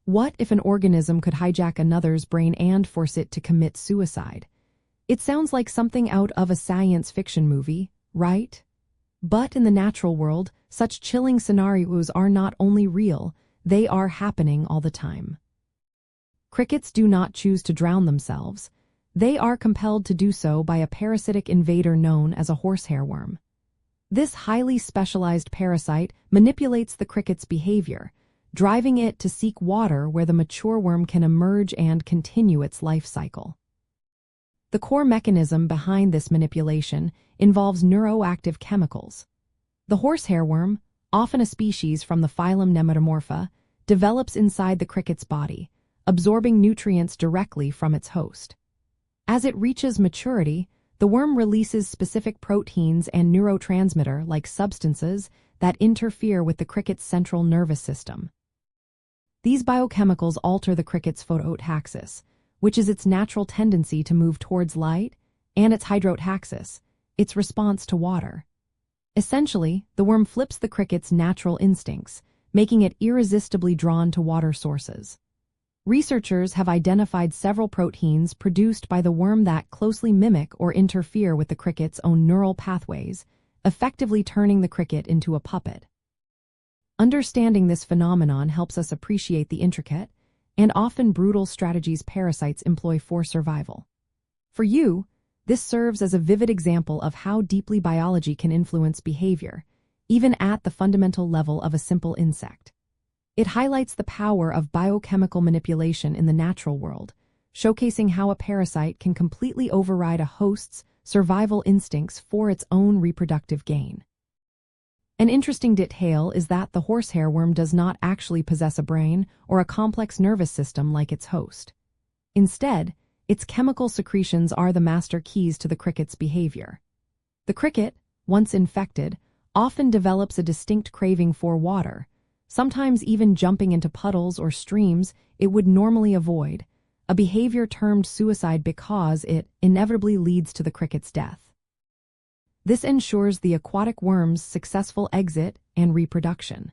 What if an organism could hijack another's brain and force it to commit suicide? It sounds like something out of a science fiction movie, right? But in the natural world, such chilling scenarios are not only real, they are happening all the time. Crickets do not choose to drown themselves. They are compelled to do so by a parasitic invader known as a horsehair worm. This highly specialized parasite manipulates the cricket's behavior, driving it to seek water where the mature worm can emerge and continue its life cycle. The core mechanism behind this manipulation involves neuroactive chemicals. The horsehair worm, often a species from the phylum Nemetomorpha, develops inside the cricket's body, absorbing nutrients directly from its host. As it reaches maturity, the worm releases specific proteins and neurotransmitter-like substances that interfere with the cricket's central nervous system. These biochemicals alter the cricket's phototaxis, which is its natural tendency to move towards light, and its hydrotaxis, its response to water. Essentially, the worm flips the cricket's natural instincts, making it irresistibly drawn to water sources. Researchers have identified several proteins produced by the worm that closely mimic or interfere with the cricket's own neural pathways, effectively turning the cricket into a puppet. Understanding this phenomenon helps us appreciate the intricate and often brutal strategies parasites employ for survival. For you, this serves as a vivid example of how deeply biology can influence behavior, even at the fundamental level of a simple insect. It highlights the power of biochemical manipulation in the natural world, showcasing how a parasite can completely override a host's survival instincts for its own reproductive gain. An interesting detail is that the horsehair worm does not actually possess a brain or a complex nervous system like its host. Instead, its chemical secretions are the master keys to the cricket's behavior. The cricket, once infected, often develops a distinct craving for water, sometimes even jumping into puddles or streams it would normally avoid, a behavior termed suicide because it inevitably leads to the cricket's death. This ensures the aquatic worm's successful exit and reproduction.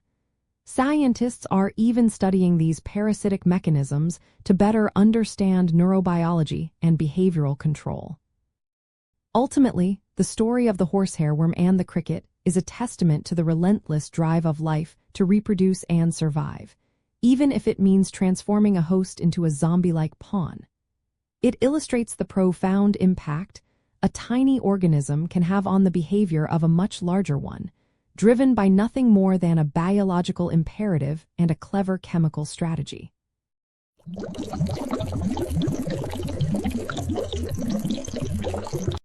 Scientists are even studying these parasitic mechanisms to better understand neurobiology and behavioral control. Ultimately, the story of the horsehair worm and the cricket is a testament to the relentless drive of life to reproduce and survive, even if it means transforming a host into a zombie-like pawn. It illustrates the profound impact a tiny organism can have on the behavior of a much larger one, driven by nothing more than a biological imperative and a clever chemical strategy.